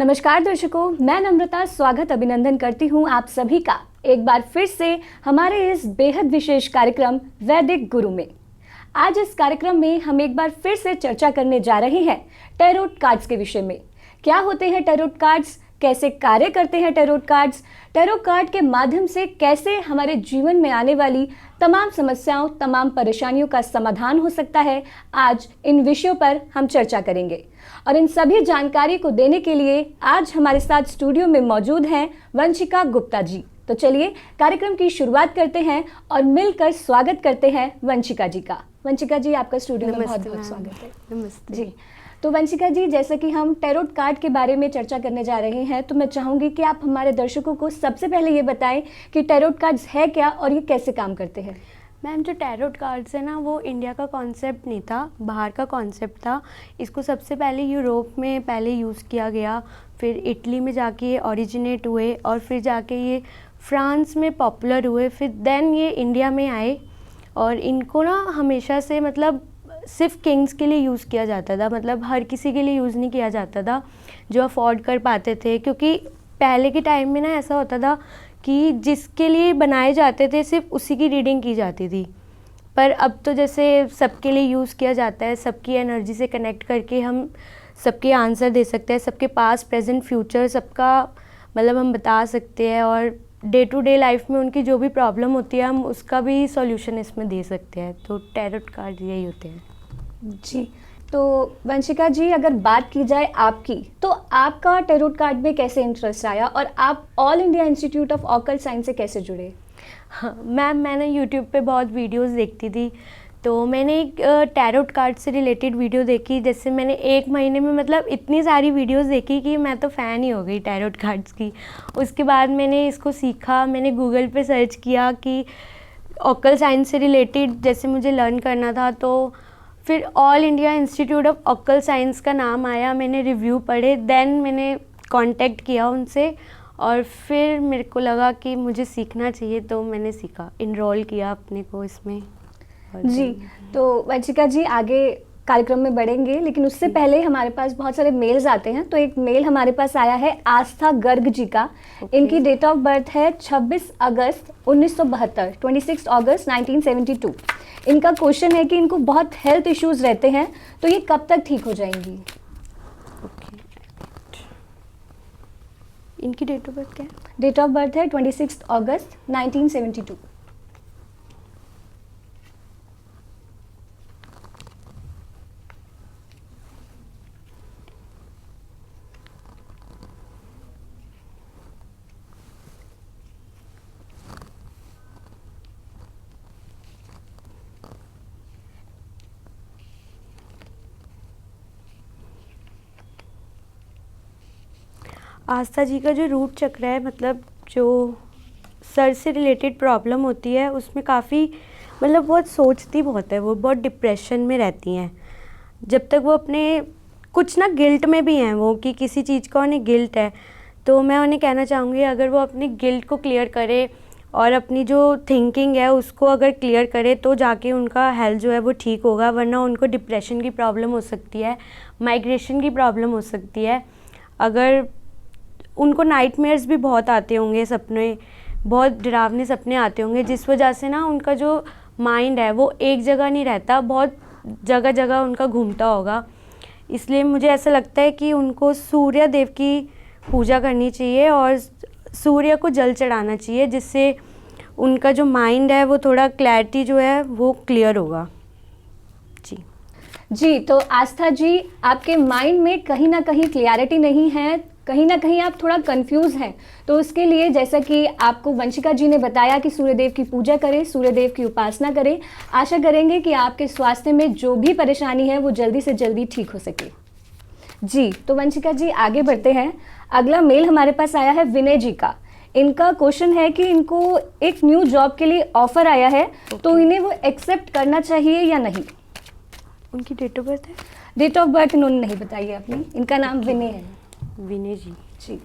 नमस्कार दर्शकों, मैं नम्रता स्वागत अभिनंदन करती हूं आप सभी का एक बार फिर से हमारे इस बेहद विशेष कार्यक्रम वैदिक गुरु में। आज इस कार्यक्रम में हम एक बार फिर से चर्चा करने जा रहे हैं टैरोट कार्ड्स के विषय में। क्या होते हैं टैरोट कार्ड्स, कैसे कार्य करते हैं टैरोट कार्ड्स, टैरोट कार्ड के माध्यम से कैसे हमारे जीवन में आने वाली तमाम समस्याओं, तमाम परेशानियों का समाधान हो सकता है। आज इन विषयों पर हम चर्चा करेंगे और इन सभी जानकारी को देने के लिए आज हमारे साथ स्टूडियो में मौजूद हैं वंशिका गुप्ता जी। तो चलिए कार्यक्रम की शुरुआत करते हैं और मिलकर स्वागत करते हैं वंशिका जी का। वंशिका जी, आपका स्टूडियो में बहुत बहुत स्वागत है। नमस्ते जी, तो वंशिका जी, जैसे कि हम टैरोट कार्ड के बारे में चर्चा करने जा रहे हैं, तो मैं चाहूँगी कि आप हमारे दर्शकों को सबसे पहले ये बताएं कि टैरोट कार्ड्स है क्या और ये कैसे काम करते हैं। मैम, जो टैरोट कार्ड्स है ना, वो इंडिया का कॉन्सेप्ट नहीं था, बाहर का कॉन्सेप्ट था। इसको सबसे पहले यूरोप में पहले यूज़ किया गया, फिर इटली में जाके ये ओरिजिनेट हुए और फिर जाके ये फ्रांस में पॉपुलर हुए, फिर देन ये इंडिया में आए। और इनको ना हमेशा से मतलब सिर्फ किंग्स के लिए यूज़ किया जाता था, मतलब हर किसी के लिए यूज़ नहीं किया जाता था जो अफोर्ड कर पाते थे, क्योंकि पहले के टाइम में ना ऐसा होता था कि जिसके लिए बनाए जाते थे सिर्फ उसी की रीडिंग की जाती थी। पर अब तो जैसे सबके लिए यूज़ किया जाता है, सबकी एनर्जी से कनेक्ट करके हम सबके आंसर दे सकते हैं, सबके पास प्रेजेंट फ्यूचर सबका मतलब हम बता सकते हैं, और डे टू डे लाइफ में उनकी जो भी प्रॉब्लम होती है हम उसका भी सॉल्यूशन इसमें दे सकते हैं। तो टैरोट कार्ड यही होते हैं। जी, तो वंशिका जी, अगर बात की जाए आपकी, तो आपका टैरोट कार्ड में कैसे इंटरेस्ट आया और आप all India institute of occult science से कैसे जुड़े? हाँ मैम, मैंने यूट्यूब पे बहुत वीडियोस देखती थी, तो मैंने एक टैरोट कार्ड से रिलेटेड वीडियो देखी। जैसे मैंने एक महीने में मतलब इतनी सारी वीडियोस देखी कि मैं तो फ़ैन ही हो गई टैरोट कार्ड्स की। उसके बाद मैंने इसको सीखा, मैंने गूगल पे सर्च किया कि ऑकल्ट साइंस से रिलेटेड जैसे मुझे लर्न करना था, तो फिर all India institute of occult science का नाम आया। मैंने रिव्यू पढ़े, देन मैंने कांटेक्ट किया उनसे और फिर मेरे को लगा कि मुझे सीखना चाहिए, तो मैंने सीखा, इनरोल किया अपने को इसमें। जी, तो वंशिका जी आगे कार्यक्रम में बढ़ेंगे, लेकिन उससे पहले हमारे पास बहुत सारे मेल्स आते हैं। तो एक मेल हमारे पास आया है आस्था गर्ग जी का। इनकी डेट ऑफ बर्थ है 26 अगस्त 1972, 26 अगस्त 1972। इनका क्वेश्चन है कि इनको बहुत हेल्थ इश्यूज रहते हैं, तो ये कब तक ठीक हो जाएंगी? इनकी डेट ऑफ बर्थ क्या है? डेट ऑफ बर्थ है 26 अगस्त 1972। आस्था जी का जो रूट चक्र है, मतलब जो सर से रिलेटेड प्रॉब्लम होती है, उसमें काफ़ी मतलब बहुत सोचती बहुत है, वो बहुत डिप्रेशन में रहती हैं। जब तक वो अपने कुछ ना गिल्ट में भी हैं वो, कि किसी चीज़ का उन्हें गिल्ट है, तो मैं उन्हें कहना चाहूँगी अगर वो अपनी गिल्ट को क्लियर करे और अपनी जो थिंकिंग है उसको अगर क्लियर करे, तो जाके उनका हेल्थ जो है वो ठीक होगा। वरना उनको डिप्रेशन की प्रॉब्लम हो सकती है, माइग्रेशन की प्रॉब्लम हो सकती है। अगर उनको नाइटमेयर्स भी बहुत आते होंगे, सपने बहुत डरावने सपने आते होंगे, जिस वजह से ना उनका जो माइंड है वो एक जगह नहीं रहता, बहुत जगह जगह उनका घूमता होगा। इसलिए मुझे ऐसा लगता है कि उनको सूर्य देव की पूजा करनी चाहिए और सूर्य को जल चढ़ाना चाहिए, जिससे उनका जो माइंड है वो थोड़ा क्लैरिटी जो है वो क्लियर होगा। जी, तो आस्था जी, आपके माइंड में कहीं ना कहीं क्लियरिटी नहीं है, कहीं ना कहीं आप थोड़ा कंफ्यूज हैं। तो उसके लिए जैसा कि आपको वंशिका जी ने बताया कि सूर्यदेव की पूजा करें, सूर्यदेव की उपासना करें। आशा करेंगे कि आपके स्वास्थ्य में जो भी परेशानी है वो जल्दी से जल्दी ठीक हो सके। जी, तो वंशिका जी आगे बढ़ते हैं। अगला मेल हमारे पास आया है विनय जी का। इनका क्वेश्चन है कि इनको एक न्यू जॉब के लिए ऑफर आया है, तो इन्हें वो एक्सेप्ट करना चाहिए या नहीं। उनकी डेट ऑफ बर्थ है? डेट ऑफ बर्थ इन्होंने नहीं बताई है अपनी। इनका नाम विनय है। विनय जी। जी,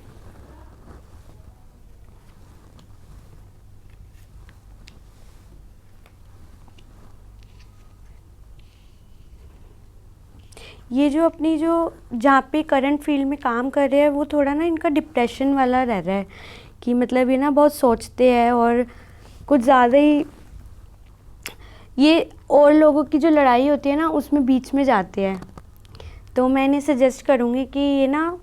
ये जो अपनी जो जहाँ पे करंट फील्ड में काम कर रहे हैं वो थोड़ा ना इनका डिप्रेशन वाला रह रहा है कि मतलब ये ना बहुत सोचते हैं और कुछ ज़्यादा ही ये और लोगों की जो लड़ाई होती है ना उसमें बीच में जाते हैं। तो मैं इन्हें सजेस्ट करूँगी कि ये ना,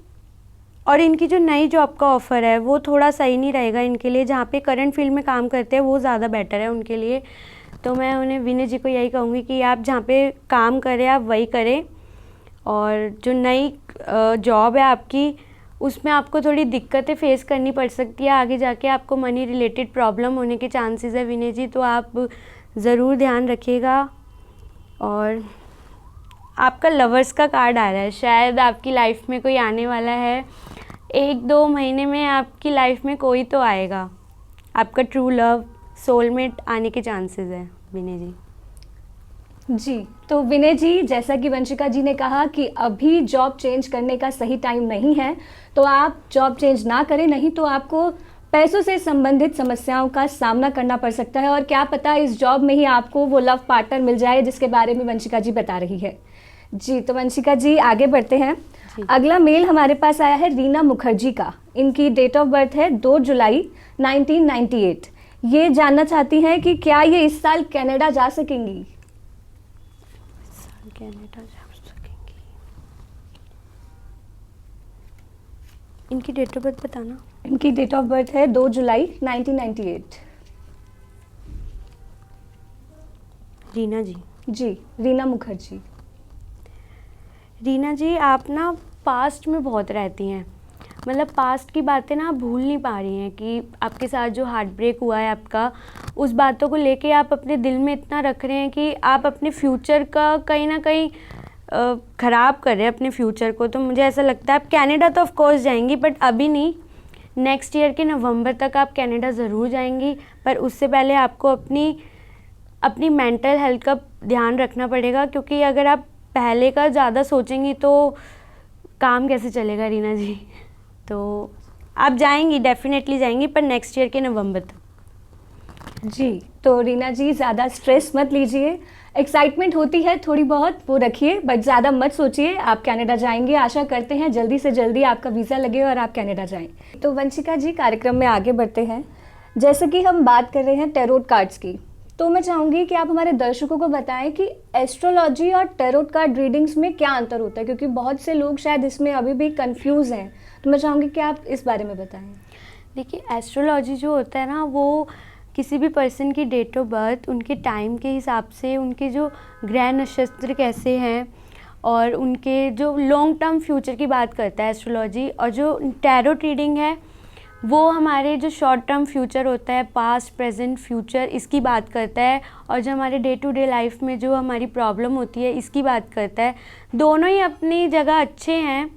और इनकी जो नई जॉब का ऑफ़र है वो थोड़ा सही नहीं रहेगा इनके लिए, जहाँ पे करंट फील्ड में काम करते हैं वो ज़्यादा बेटर है उनके लिए। तो मैं उन्हें विनय जी को यही कहूँगी कि आप जहाँ पे काम करें आप वही करें, और जो नई जॉब है आपकी उसमें आपको थोड़ी दिक्कतें फेस करनी पड़ सकती है, आगे जाके आपको मनी रिलेटेड प्रॉब्लम होने के चांसेस है विनय जी, तो आप ज़रूर ध्यान रखिएगा। और आपका लवर्स का कार्ड आ रहा है, शायद आपकी लाइफ में कोई आने वाला है, 1-2 महीने में आपकी लाइफ में कोई तो आएगा, आपका ट्रू लव सोलमेट आने के चांसेस है विनय जी। जी, तो विनय जी, जैसा कि वंशिका जी ने कहा कि अभी जॉब चेंज करने का सही टाइम नहीं है, तो आप जॉब चेंज ना करें, नहीं तो आपको पैसों से संबंधित समस्याओं का सामना करना पड़ सकता है, और क्या पता इस जॉब में ही आपको वो लव पार्टनर मिल जाए जिसके बारे में वंशिका जी बता रही है। जी, तो वंशिका जी आगे बढ़ते हैं। अगला मेल हमारे पास आया है रीना मुखर्जी का। इनकी डेट ऑफ बर्थ है 2 जुलाई 1998। ये जानना चाहती हैं कि क्या ये इस साल कनाडा जा सकेंगी। कनाडा जा सकेंगी, इनकी डेट ऑफ बर्थ बताना। इनकी डेट ऑफ बर्थ है 2 जुलाई 1998। रीना जी। जी, रीना मुखर्जी। रीना जी, आप ना पास्ट में बहुत रहती हैं, मतलब पास्ट की बातें ना आप भूल नहीं पा रही हैं कि आपके साथ जो हार्ट ब्रेक हुआ है आपका, उस बातों को लेके आप अपने दिल में इतना रख रहे हैं कि आप अपने फ्यूचर का कहीं ना कहीं ख़राब कर रहे हैं अपने फ्यूचर को। तो मुझे ऐसा लगता है आप कनाडा तो ऑफ कोर्स जाएंगी, बट अभी नहीं, नेक्स्ट ईयर के नवंबर तक आप कनाडा ज़रूर जाएंगी, पर उससे पहले आपको अपनी मेंटल हेल्थ का ध्यान रखना पड़ेगा, क्योंकि अगर आप पहले का ज़्यादा सोचेंगी तो काम कैसे चलेगा रीना जी। तो आप जाएंगी, डेफिनेटली जाएंगी, पर नेक्स्ट ईयर के नवंबर तक। जी, तो रीना जी ज़्यादा स्ट्रेस मत लीजिए, एक्साइटमेंट होती है थोड़ी बहुत वो रखिए, बट ज़्यादा मत सोचिए, आप कनाडा जाएंगे। आशा करते हैं जल्दी से जल्दी आपका वीज़ा लगे और आप कनाडा जाएं। तो वंशिका जी, कार्यक्रम में आगे बढ़ते हैं। जैसे कि हम बात कर रहे हैं टैरोट कार्ड्स की, तो मैं चाहूँगी कि आप हमारे दर्शकों को बताएं कि एस्ट्रोलॉजी और टैरोट कार्ड रीडिंग्स में क्या अंतर होता है, क्योंकि बहुत से लोग शायद इसमें अभी भी कंफ्यूज हैं। तो मैं चाहूँगी कि आप इस बारे में बताएं। देखिए, एस्ट्रोलॉजी जो होता है ना, वो किसी भी पर्सन की डेट ऑफ बर्थ, उनके टाइम के हिसाब से, उनके जो ग्रह नक्षत्र कैसे हैं और उनके जो लॉन्ग टर्म फ्यूचर की बात करता है एस्ट्रोलॉजी। और जो टैरोट रीडिंग है वो हमारे जो शॉर्ट टर्म फ्यूचर होता है, पास्ट प्रेजेंट फ्यूचर, इसकी बात करता है। और जो हमारे डे टू डे लाइफ में जो हमारी प्रॉब्लम होती है इसकी बात करता है। दोनों ही अपनी जगह अच्छे हैं,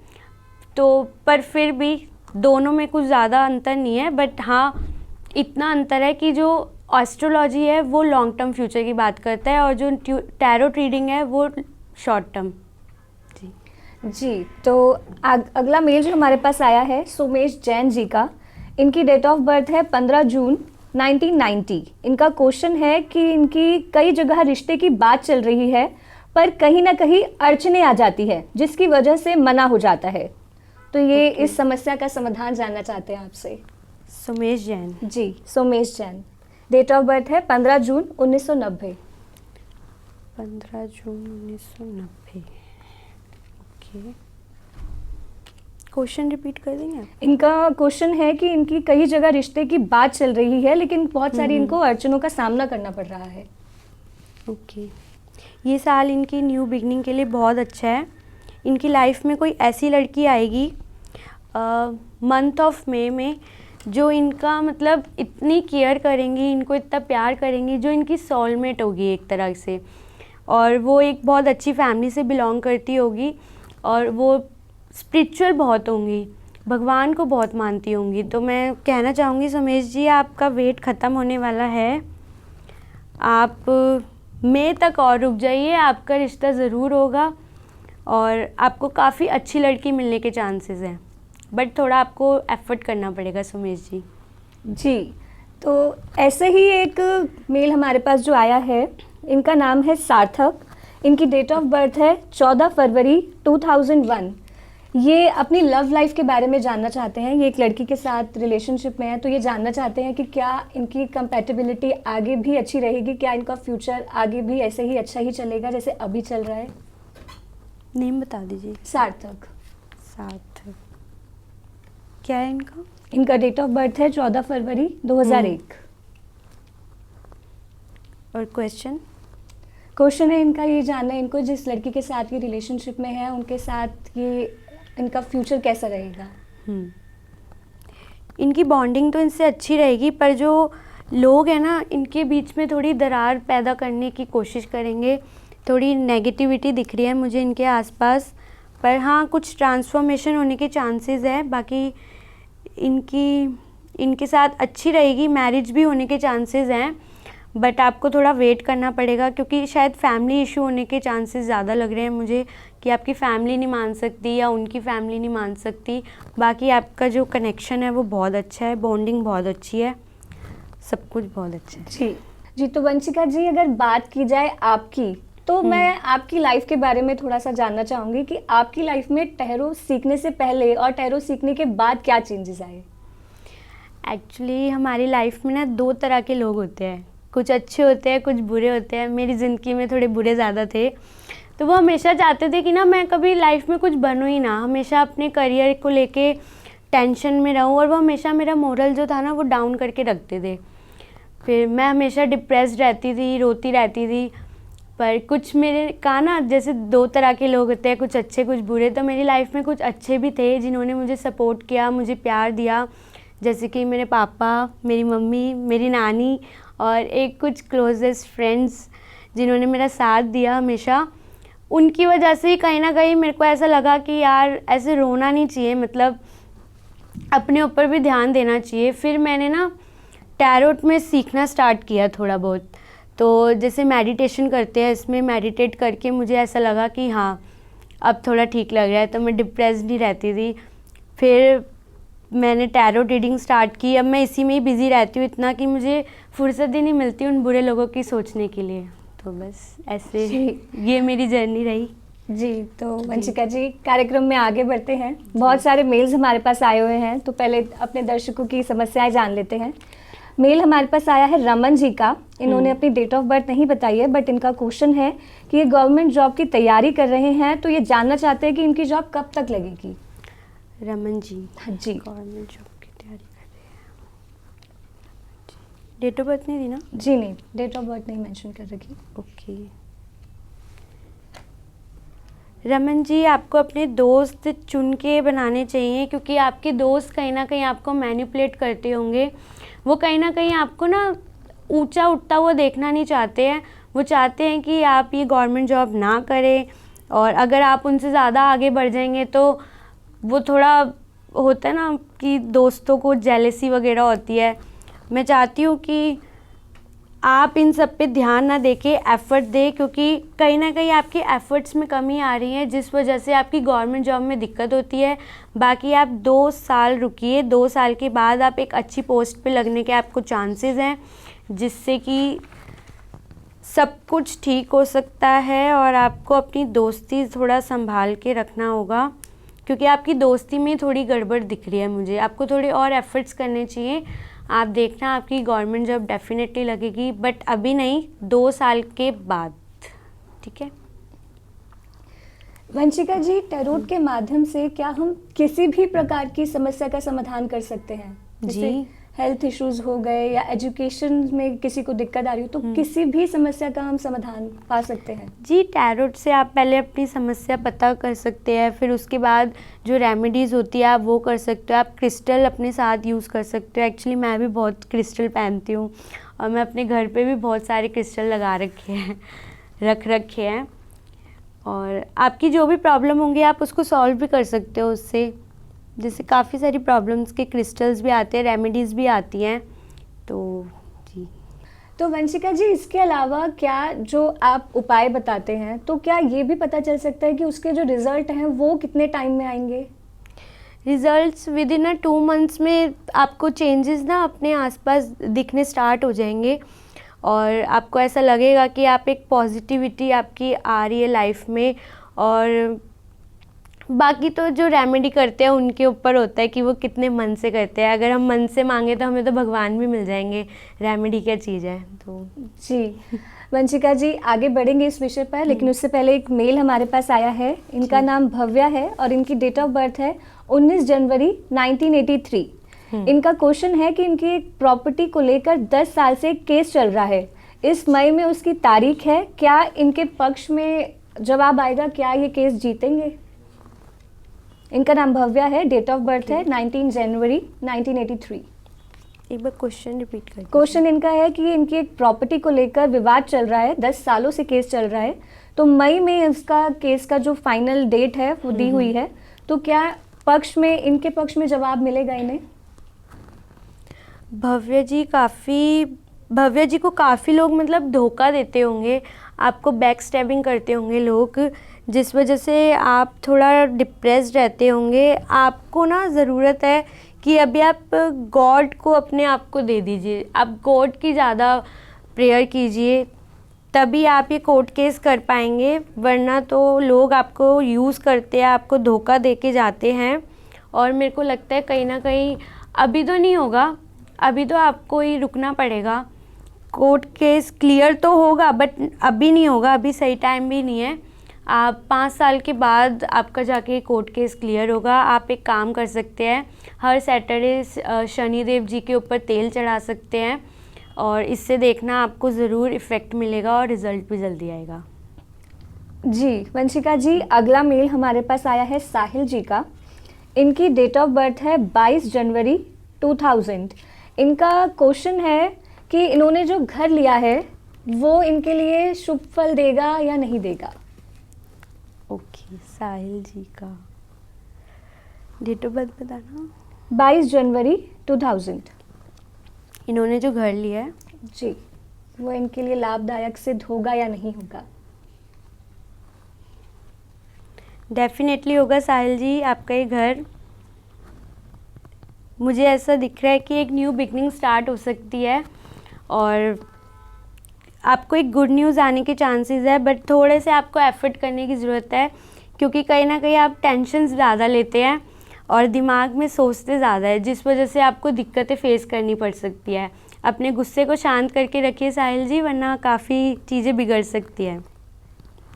तो पर फिर भी दोनों में कुछ ज़्यादा अंतर नहीं है, बट हाँ इतना अंतर है कि जो एस्ट्रोलॉजी है वो लॉन्ग टर्म फ्यूचर की बात करता है और जो टैरोट रीडिंग है वो शॉर्ट टर्म। जी, तो अगला मेल जो हमारे पास आया है सोमेश जैन जी का। इनकी डेट ऑफ बर्थ है 15 जून 1990। इनका क्वेश्चन है कि इनकी कई जगह रिश्ते की बात चल रही है, पर कहीं ना कहीं अड़चने आ जाती है जिसकी वजह से मना हो जाता है। तो ये इस समस्या का समाधान जानना चाहते हैं आपसे। सोमेश जैन। जी, Somesh Jain. Date of birth है 15 June 1990। 15 June 1990। Okay, question repeat कर देंगे आप? इनका क्वेश्चन है कि इनकी कई जगह रिश्ते की बात चल रही है, लेकिन बहुत सारी इनको अड़चनों का सामना करना पड़ रहा है। ओके, ये साल इनकी न्यू बिगनिंग के लिए बहुत अच्छा है। इनकी लाइफ में कोई ऐसी लड़की आएगी मंथ ऑफ मई में जो इनका मतलब इतनी केयर करेंगी, इनको इतना प्यार करेंगी, जो इनकी सोलमेट होगी एक तरह से। और वो एक बहुत अच्छी फैमिली से बिलोंग करती होगी और वो स्पिरिचुअल बहुत होंगी, भगवान को बहुत मानती होंगी। तो मैं कहना चाहूँगी सोमेश जी, आपका वेट ख़त्म होने वाला है, आप मई तक और रुक जाइए, आपका रिश्ता ज़रूर होगा और आपको काफ़ी अच्छी लड़की मिलने के चांसेस हैं, बट थोड़ा आपको एफर्ट करना पड़ेगा सोमेश जी। जी, तो ऐसे ही एक मेल हमारे पास जो आया है, इनका नाम है सार्थक। इनकी डेट ऑफ बर्थ है 14 फरवरी 2001। ये अपनी लव लाइफ के बारे में जानना चाहते हैं। ये एक लड़की के साथ रिलेशनशिप में है, तो ये जानना चाहते हैं कि क्या इनकी कंपैटिबिलिटी आगे भी अच्छी रहेगी, क्या इनका फ्यूचर आगे भी ऐसे ही अच्छा ही चलेगा जैसे अभी चल रहा है। नेम बता दीजिए। सार्थक। सार्थक। क्या है इनका? इनका डेट ऑफ बर्थ है 14 फरवरी 2001। और क्वेश्चन है इनका ये जानना है इनको जिस लड़की के साथ ये रिलेशनशिप में है उनके साथ ये इनका फ्यूचर कैसा रहेगा। इनकी बॉन्डिंग तो इनसे अच्छी रहेगी, पर जो लोग हैं ना इनके बीच में थोड़ी दरार पैदा करने की कोशिश करेंगे। थोड़ी नेगेटिविटी दिख रही है मुझे इनके आसपास, पर हाँ कुछ ट्रांसफॉर्मेशन होने के चांसेस है। बाकी इनके साथ अच्छी रहेगी, मैरिज भी होने के चांसेस हैं, बट आपको थोड़ा वेट करना पड़ेगा क्योंकि शायद फैमिली इशू होने के चांसेस ज़्यादा लग रहे हैं मुझे कि आपकी फैमिली नहीं मान सकती या उनकी फैमिली नहीं मान सकती। बाकी आपका जो कनेक्शन है वो बहुत अच्छा है, बॉन्डिंग बहुत अच्छी है, सब कुछ बहुत अच्छा है। जी तो वंशिका जी, अगर बात की जाए आपकी, तो मैं आपकी लाइफ के बारे में थोड़ा सा जानना चाहूँगी कि आपकी लाइफ में टैरो सीखने से पहले और टैरो सीखने के बाद क्या चेंजेस आए। एक्चुअली हमारी लाइफ में ना 2 तरह के लोग होते हैं, कुछ अच्छे होते हैं कुछ बुरे होते हैं। मेरी ज़िंदगी में थोड़े बुरे ज़्यादा थे, तो वो हमेशा चाहते थे कि ना मैं कभी लाइफ में कुछ बनूँ ही ना, हमेशा अपने करियर को लेके टेंशन में रहूँ, और वो हमेशा मेरा मोरल जो था ना वो डाउन करके रखते थे। फिर मैं हमेशा डिप्रेस्ड रहती थी, रोती रहती थी। पर कुछ मेरे कहा ना जैसे 2 तरह के लोग होते हैं, कुछ अच्छे कुछ बुरे, तो मेरी लाइफ में कुछ अच्छे भी थे जिन्होंने मुझे सपोर्ट किया, मुझे प्यार दिया, जैसे कि मेरे पापा, मेरी मम्मी, मेरी नानी और एक कुछ क्लोजेस्ट फ्रेंड्स जिन्होंने मेरा साथ दिया हमेशा। उनकी वजह से ही कहीं ना कहीं मेरे को ऐसा लगा कि यार ऐसे रोना नहीं चाहिए, मतलब अपने ऊपर भी ध्यान देना चाहिए। फिर मैंने ना टैरोट में सीखना स्टार्ट किया थोड़ा बहुत, तो जैसे मेडिटेशन करते हैं, इसमें मेडिटेट करके मुझे ऐसा लगा कि हाँ अब थोड़ा ठीक लग रहा है, तो मैं डिप्रेस्ड नहीं रहती थी। फिर मैंने टैरो रीडिंग स्टार्ट की। अब मैं इसी में ही बिज़ी रहती हूँ इतना कि मुझे फुर्सत ही नहीं मिलती उन बुरे लोगों की सोचने के लिए। तो बस ऐसे ये मेरी जर्नी रही। जी तो वंशिका जी, कार्यक्रम में आगे बढ़ते हैं। बहुत सारे मेल्स हमारे पास आए हुए हैं, तो पहले अपने दर्शकों की समस्याएं जान लेते हैं। मेल हमारे पास आया है रमन जी का। इन्होंने अपनी डेट ऑफ बर्थ नहीं बताई है, बट इनका क्वेश्चन है कि ये गवर्नमेंट जॉब की तैयारी कर रहे हैं, तो ये जानना चाहते हैं कि इनकी जॉब कब तक लगेगी। रमन जी? हाँ जी। गवर्नमेंट जॉब की तैयारी कर रहे हैं। डेट ऑफ बर्थ नहीं दी ना? जी नहीं, डेट ऑफ बर्थ नहीं मेंशन कर रखी। ओके। रमन जी, आपको अपने दोस्त चुन के बनाने चाहिए, क्योंकि आपके दोस्त कहीं ना कहीं आपको मैनिपुलेट करते होंगे। वो कहीं ना कहीं आपको ना ऊंचा उठता हुआ देखना नहीं चाहते हैं। वो चाहते हैं कि आप ये गवर्नमेंट जॉब ना करें, और अगर आप उनसे ज़्यादा आगे बढ़ जाएंगे तो वो थोड़ा होता है ना कि दोस्तों को जेलेसी वगैरह होती है। मैं चाहती हूँ कि आप इन सब पे ध्यान ना देके एफ़र्ट दें, क्योंकि कहीं ना कहीं आपके एफ़र्ट्स में कमी आ रही है, जिस वजह से आपकी गवर्नमेंट जॉब में दिक्कत होती है। बाकी आप 2 साल रुकिए, 2 साल के बाद आप एक अच्छी पोस्ट पे लगने के आपको चांसेस हैं, जिससे कि सब कुछ ठीक हो सकता है। और आपको अपनी दोस्ती थोड़ा संभाल के रखना होगा, क्योंकि आपकी दोस्ती में थोड़ी गड़बड़ दिख रही है मुझे। आपको थोड़े और एफ़र्ट्स करने चाहिए। आप देखना आपकी गवर्नमेंट जॉब डेफिनेटली लगेगी, बट अभी नहीं, 2 साल के बाद। ठीक है वंशिका जी, टैरोट के माध्यम से क्या हम किसी भी प्रकार की समस्या का समाधान कर सकते हैं? जी। हेल्थ इश्यूज हो गए या एजुकेशन में किसी को दिक्कत आ रही हो, तो किसी भी समस्या का हम समाधान पा सकते हैं। जी, टैरोट से आप पहले अपनी समस्या पता कर सकते हैं, फिर उसके बाद जो रेमेडीज़ होती है आप वो कर सकते हो। आप क्रिस्टल अपने साथ यूज़ कर सकते हो। एक्चुअली मैं भी बहुत क्रिस्टल पहनती हूँ, और मैं अपने घर पे भी बहुत सारे क्रिस्टल लगा रखे हैं। और आपकी जो भी प्रॉब्लम होंगी आप उसको सॉल्व भी कर सकते हो उससे। जैसे काफ़ी सारी प्रॉब्लम्स के क्रिस्टल्स भी आते हैं, रेमेडीज़ भी आती हैं। तो जी, तो वंशिका जी, इसके अलावा क्या जो आप उपाय बताते हैं, तो क्या ये भी पता चल सकता है कि उसके जो रिज़ल्ट हैं वो कितने टाइम में आएंगे? रिज़ल्ट्स विद इन 2 मंथ्स में आपको चेंजेस ना अपने आसपास दिखने स्टार्ट हो जाएंगे। और आपको ऐसा लगेगा कि आप एक पॉजिटिविटी आपकी आ रही है लाइफ में। और बाकी तो जो रेमेडी करते हैं उनके ऊपर होता है कि वो कितने मन से करते हैं। अगर हम मन से मांगे तो हमें तो भगवान भी मिल जाएंगे, रेमेडी क्या चीज़ है। तो जी वंशिका जी, आगे बढ़ेंगे इस विषय पर, लेकिन उससे पहले एक मेल हमारे पास आया है। इनका नाम भव्या है और इनकी डेट ऑफ बर्थ है 19 जनवरी 1983। इनका क्वेश्चन है कि इनकी एक प्रॉपर्टी को लेकर 10 साल से एक केस चल रहा है। इस मई में उसकी तारीख है, क्या इनके पक्ष में जवाब आएगा, क्या ये केस जीतेंगे? इनका नाम भव्या है, डेट ऑफ बर्थ है 19 जनवरी 1983। एक बार क्वेश्चन रिपीट करिए। क्वेश्चन इनका है कि इनकी एक प्रॉपर्टी को लेकर विवाद चल रहा है, 10 सालों से केस चल रहा है, तो मई में इसका केस का जो फाइनल डेट है वो दी हुई है, तो क्या पक्ष में, इनके पक्ष में जवाब मिलेगा इन्हें? भव्या जी को काफ़ी लोग मतलब धोखा देते होंगे, आपको बैक स्टैबिंग करते होंगे लोग, जिस वजह से आप थोड़ा डिप्रेस्ड रहते होंगे। आपको ना ज़रूरत है कि अभी आप गॉड को अपने आप को दे दीजिए, आप गॉड की ज़्यादा प्रेयर कीजिए, तभी आप ये कोर्ट केस कर पाएंगे। वरना तो लोग आपको यूज़ करते हैं, आपको धोखा दे के जाते हैं। और मेरे को लगता है कहीं ना कहीं अभी तो नहीं होगा, अभी तो आपको ही रुकना पड़ेगा। कोर्ट केस क्लियर तो होगा बट अभी नहीं होगा, अभी सही टाइम भी नहीं है। आप 5 साल के बाद आपका जाके कोर्ट केस क्लियर होगा। आप एक काम कर सकते हैं, हर सैटरडे शनिदेव जी के ऊपर तेल चढ़ा सकते हैं और इससे देखना आपको ज़रूर इफ़ेक्ट मिलेगा और रिज़ल्ट भी जल्दी आएगा। जी वंशिका जी, अगला मेल हमारे पास आया है साहिल जी का। इनकी डेट ऑफ बर्थ है 22 जनवरी 2000। इनका क्वेश्चन है कि इन्होंने जो घर लिया है वो इनके लिए शुभ फल देगा या नहीं देगा? ओके, साहिल जी का डेट ऑफ बर्थ बताना। 22 जनवरी 2000। इन्होंने जो घर लिया है जी, वो इनके लिए लाभदायक सिद्ध होगा या नहीं होगा? डेफिनेटली होगा साहिल जी। आपका ये घर, मुझे ऐसा दिख रहा है कि एक न्यू बिगनिंग स्टार्ट हो सकती है और आपको एक गुड न्यूज़ आने के चांसेस है, बट थोड़े से आपको एफर्ट करने की ज़रूरत है, क्योंकि कहीं ना कहीं आप टेंशन ज़्यादा लेते हैं और दिमाग में सोचते ज़्यादा है, जिस वजह से आपको दिक्कतें फेस करनी पड़ सकती है। अपने गुस्से को शांत करके रखिए साहिल जी, वरना काफ़ी चीज़ें बिगड़ सकती है।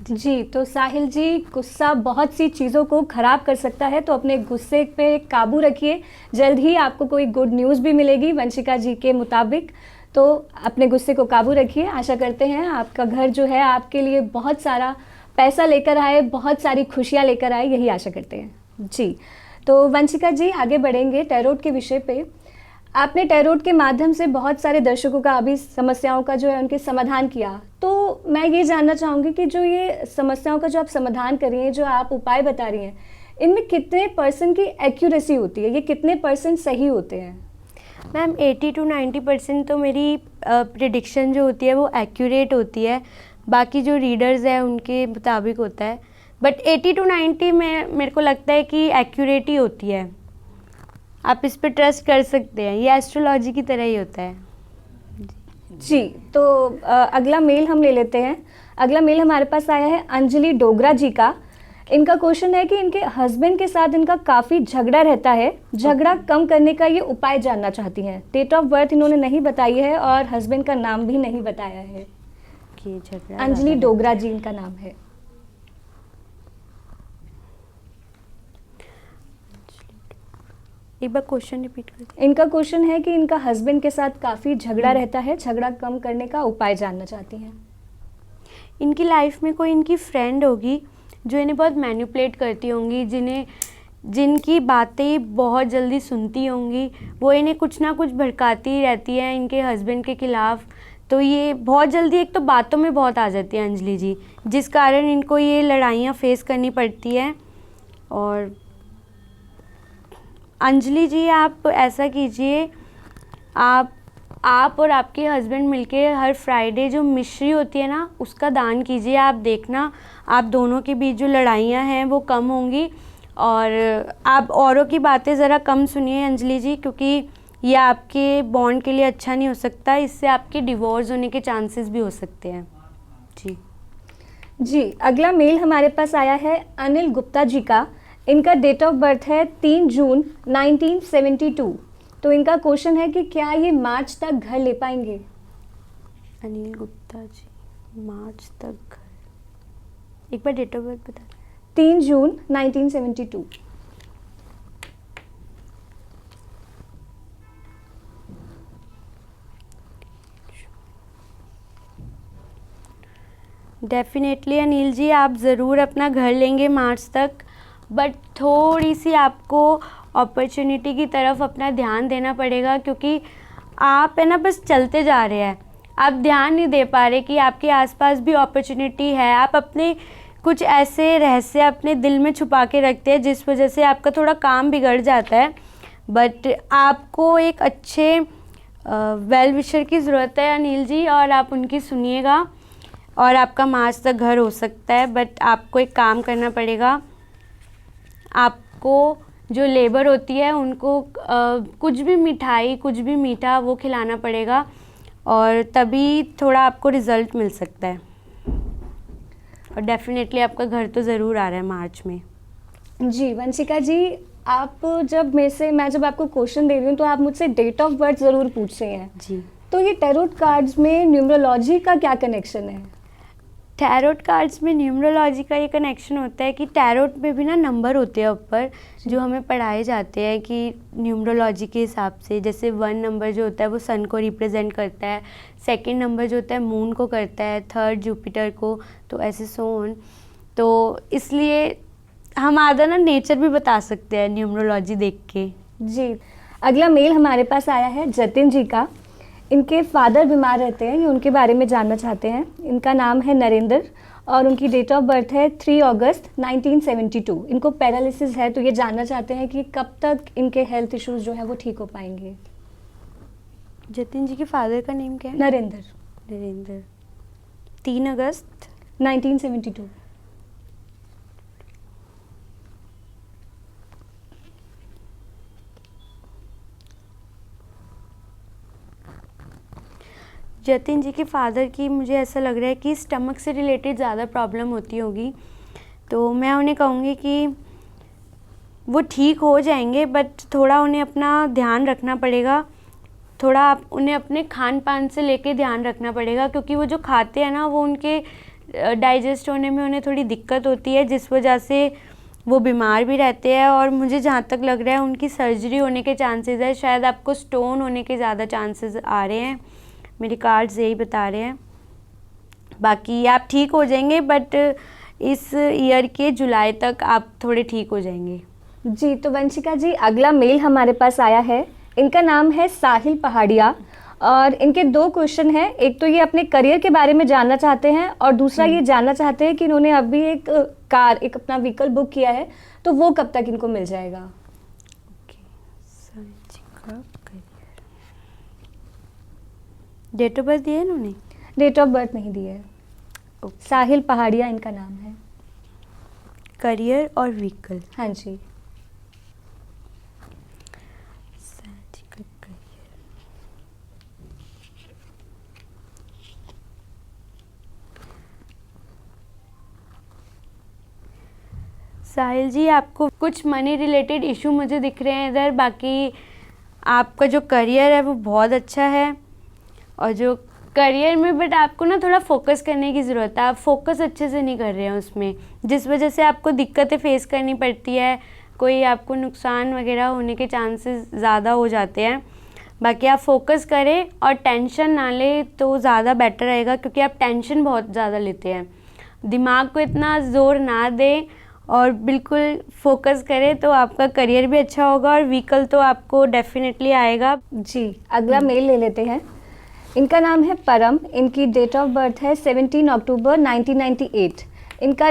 जी, तो साहिल जी, गुस्सा बहुत सी चीज़ों को ख़राब कर सकता है, तो अपने गुस्से पे काबू रखिए। जल्द ही आपको कोई गुड न्यूज़ भी मिलेगी वंशिका जी के मुताबिक, तो अपने गुस्से को काबू रखिए। आशा करते हैं आपका घर जो है आपके लिए बहुत सारा पैसा लेकर आए, बहुत सारी खुशियाँ लेकर आए, यही आशा करते हैं। जी, तो वंशिका जी, आगे बढ़ेंगे टैरोट के विषय पे। आपने टैरोट के माध्यम से बहुत सारे दर्शकों का अभी समस्याओं का जो है उनके समाधान किया, तो मैं ये जानना चाहूँगी कि जो ये समस्याओं का जो आप समाधान कर रही हैं, जो आप उपाय बता रही हैं, इनमें कितने % की एक्यूरेसी होती है, ये कितने % सही होते हैं? मैम 80 to 90% तो मेरी प्रिडिक्शन जो होती है वो एक्यूरेट होती है, बाकी जो रीडर्स हैं उनके मुताबिक होता है, बट 80 to 90 में मेरे को लगता है कि एक्यूरेट ही होती है। आप इस पर ट्रस्ट कर सकते हैं, ये एस्ट्रोलॉजी की तरह ही होता है। जी, तो अगला मेल हम ले लेते हैं। अगला मेल हमारे पास आया है अंजलि डोगरा जी का। इनका क्वेश्चन है कि इनके हस्बैंड के साथ इनका काफ़ी झगड़ा रहता है, झगड़ा कम करने का ये उपाय जानना चाहती हैं। डेट ऑफ बर्थ इन्होंने नहीं बताई है और हस्बैंड का नाम भी नहीं बताया है। अंजलि डोगरा जी इनका नाम है। एक बार क्वेश्चन रिपीट कर। इनका क्वेश्चन है कि इनका हस्बैंड के साथ काफ़ी झगड़ा रहता है, झगड़ा कम करने का उपाय जानना चाहती हैं। इनकी लाइफ में कोई इनकी फ्रेंड होगी जो इन्हें बहुत मैनिपुलेट करती होंगी, जिनकी बातें बहुत जल्दी सुनती होंगी, वो इन्हें कुछ ना कुछ भड़काती रहती है इनके हस्बैंड के खिलाफ। तो ये बहुत जल्दी एक तो बातों में बहुत आ जाती है अंजलि जी, जिस कारण इनको ये लड़ाइयाँ फेस करनी पड़ती है। और अंजलि जी, आप ऐसा कीजिए, आप और आपके हस्बैंड मिलके हर फ्राइडे जो मिश्री होती है ना, उसका दान कीजिए। आप देखना, आप दोनों के बीच जो लड़ाइयाँ हैं वो कम होंगी। और आप औरों की बातें ज़रा कम सुनिए अंजलि जी, क्योंकि ये आपके बॉन्ड के लिए अच्छा नहीं हो सकता, इससे आपके डिवोर्स होने के चांसेस भी हो सकते हैं। जी जी, अगला मेल हमारे पास आया है अनिल गुप्ता जी का। इनका डेट ऑफ बर्थ है 3 जून 1972। तो इनका क्वेश्चन है कि क्या ये मार्च तक घर ले पाएंगे। अनिल गुप्ता जी, मार्च तक एक बार डेट ऑफ बर्थ बता। 3 जून 1972। डेफिनेटली अनिल जी, आप ज़रूर अपना घर लेंगे मार्च तक, बट थोड़ी सी आपको अपॉर्चुनिटी की तरफ अपना ध्यान देना पड़ेगा, क्योंकि आप है ना बस चलते जा रहे हैं, आप ध्यान नहीं दे पा रहे कि आपके आसपास भी अपॉर्चुनिटी है। आप अपने कुछ ऐसे रहस्य अपने दिल में छुपा के रखते हैं जिस वजह से आपका थोड़ा काम बिगड़ जाता है। बट आपको एक अच्छे वेल विशर की ज़रूरत है अनिल जी, और आप उनकी सुनिएगा और आपका मार्च तक घर हो सकता है। बट आपको एक काम करना पड़ेगा, आपको जो लेबर होती है उनको कुछ भी मिठाई, कुछ भी मीठा वो खिलाना पड़ेगा, और तभी थोड़ा आपको रिज़ल्ट मिल सकता है। और डेफिनेटली आपका घर तो ज़रूर आ रहा है मार्च में। जी वंशिका जी, आप जब मैं जब आपको क्वेश्चन दे रही हूँ तो आप मुझसे डेट ऑफ बर्थ ज़रूर पूछ रहे हैं। जी, तो ये टैरोट कार्ड्स में न्यूमरोलॉजी का क्या कनेक्शन है। टैरोट कार्ड्स में न्यूमरोलॉजी का ये कनेक्शन होता है कि टैरोट में भी ना नंबर होते हैं ऊपर, जो हमें पढ़ाए जाते हैं कि न्यूमरोलॉजी के हिसाब से। जैसे 1 नंबर जो होता है वो सन को रिप्रेजेंट करता है, 2nd नंबर जो होता है मून को करता है, 3rd जुपिटर को, तो ऐसे सो ऑन। तो इसलिए हम आधा ना नेचर भी बता सकते हैं न्यूमरोलॉजी देख के। जी, अगला मेल हमारे पास आया है जतिन जी का। इनके फादर बीमार रहते हैं, ये उनके बारे में जानना चाहते हैं। इनका नाम है नरेंद्र और उनकी डेट ऑफ बर्थ है 3 अगस्त 1972। इनको पैरालिसिस है, तो ये जानना चाहते हैं कि कब तक इनके हेल्थ इश्यूज जो है वो ठीक हो पाएंगे। जतिन जी के फादर का नेम क्या है? नरेंद्र। नरेंद्र। 3 अगस्त 1972। जतिन जी के फादर की मुझे ऐसा लग रहा है कि स्टमक से रिलेटेड ज़्यादा प्रॉब्लम होती होगी, तो मैं उन्हें कहूँगी कि वो ठीक हो जाएंगे, बट थोड़ा उन्हें अपना ध्यान रखना पड़ेगा। थोड़ा आप उन्हें अपने खान पान से लेके ध्यान रखना पड़ेगा, क्योंकि वो जो खाते हैं ना वो उनके डाइजेस्ट होने में उन्हें थोड़ी दिक्कत होती है, जिस वजह से वो बीमार भी रहते हैं। और मुझे जहाँ तक लग रहा है उनकी सर्जरी होने के चांसेस है, शायद आपको स्टोन होने के ज़्यादा चांसेस आ रहे हैं, मेरे कार्ड्स यही बता रहे हैं। बाकी आप ठीक हो जाएंगे, बट इस ईयर के जुलाई तक आप थोड़े ठीक हो जाएंगे। जी, तो वंशिका जी, अगला मेल हमारे पास आया है। इनका नाम है साहिल पहाड़िया और इनके 2 क्वेश्चन हैं। एक तो ये अपने करियर के बारे में जानना चाहते हैं और दूसरा ये जानना चाहते हैं कि इन्होंने अभी एक अपना व्हीकल बुक किया है, तो वो कब तक इनको मिल जाएगा। डेट ऑफ बर्थ दिया है इन्होंने? डेट ऑफ बर्थ नहीं दी है। साहिल पहाड़िया इनका नाम है। करियर और व्हीकल? हाँ जी। साहिल जी, आपको कुछ मनी रिलेटेड इशू मुझे दिख रहे हैं इधर। बाकी आपका जो करियर है वो बहुत अच्छा है, और जो करियर में बट आपको ना थोड़ा फोकस करने की ज़रूरत है। आप फोकस अच्छे से नहीं कर रहे हैं उसमें, जिस वजह से आपको दिक्कतें फेस करनी पड़ती है, कोई आपको नुकसान वगैरह होने के चांसेस ज़्यादा हो जाते हैं। बाकी आप फोकस करें और टेंशन ना लें तो ज़्यादा बेटर रहेगा, क्योंकि आप टेंशन बहुत ज़्यादा लेते हैं। दिमाग को इतना ज़ोर ना दें और बिल्कुल फोकस करें, तो आपका करियर भी अच्छा होगा और व्हीकल तो आपको डेफिनेटली आएगा। जी, अगला मेल ले लेते हैं। इनका नाम है परम। इनकी डेट ऑफ बर्थ है 17 अक्टूबर 1998। इनका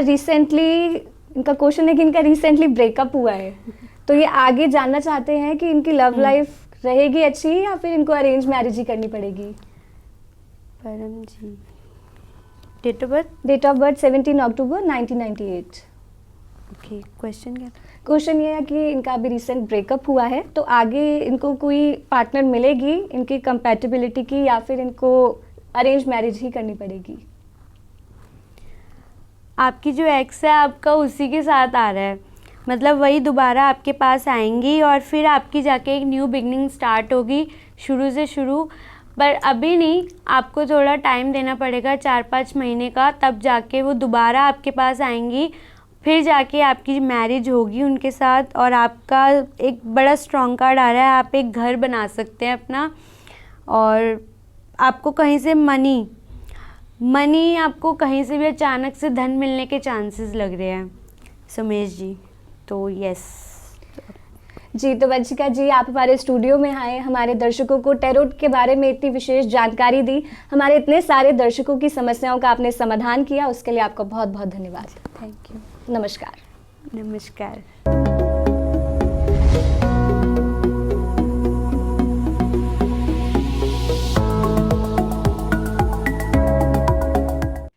क्वेश्चन है कि इनका रिसेंटली ब्रेकअप हुआ है, तो ये आगे जानना चाहते हैं कि इनकी लव लाइफ रहेगी अच्छी या फिर इनको अरेंज मैरिज ही करनी पड़ेगी। Param ji, date of birth? Date of birth 17 October 1998। Okay, question क्या? क्वेश्चन ये है कि इनका अभी रिसेंट ब्रेकअप हुआ है, तो आगे इनको कोई पार्टनर मिलेगी इनकी कंपैटिबिलिटी की, या फिर इनको अरेंज मैरिज ही करनी पड़ेगी? आपकी जो एक्स है आपका उसी के साथ आ रहा है, मतलब वही दोबारा आपके पास आएंगी और फिर आपकी जाके एक न्यू बिगनिंग स्टार्ट होगी शुरू से शुरू। पर अभी नहीं, आपको थोड़ा टाइम देना पड़ेगा, 4-5 महीने का, तब जाके वो दोबारा आपके पास आएंगी, फिर जाके आपकी मैरिज होगी उनके साथ। और आपका एक बड़ा स्ट्रॉन्ग कार्ड आ रहा है, आप एक घर बना सकते हैं अपना। और आपको कहीं से मनी आपको कहीं से भी अचानक से धन मिलने के चांसेस लग रहे हैं सुमेश जी, तो यस। जी, तो वंशिका जी, आप हमारे स्टूडियो में आए, हमारे दर्शकों को टैरोट के बारे में इतनी विशेष जानकारी दी, हमारे इतने सारे दर्शकों की समस्याओं का आपने समाधान किया, उसके लिए आपका बहुत बहुत धन्यवाद। Thank you. नमस्कार। नमस्कार।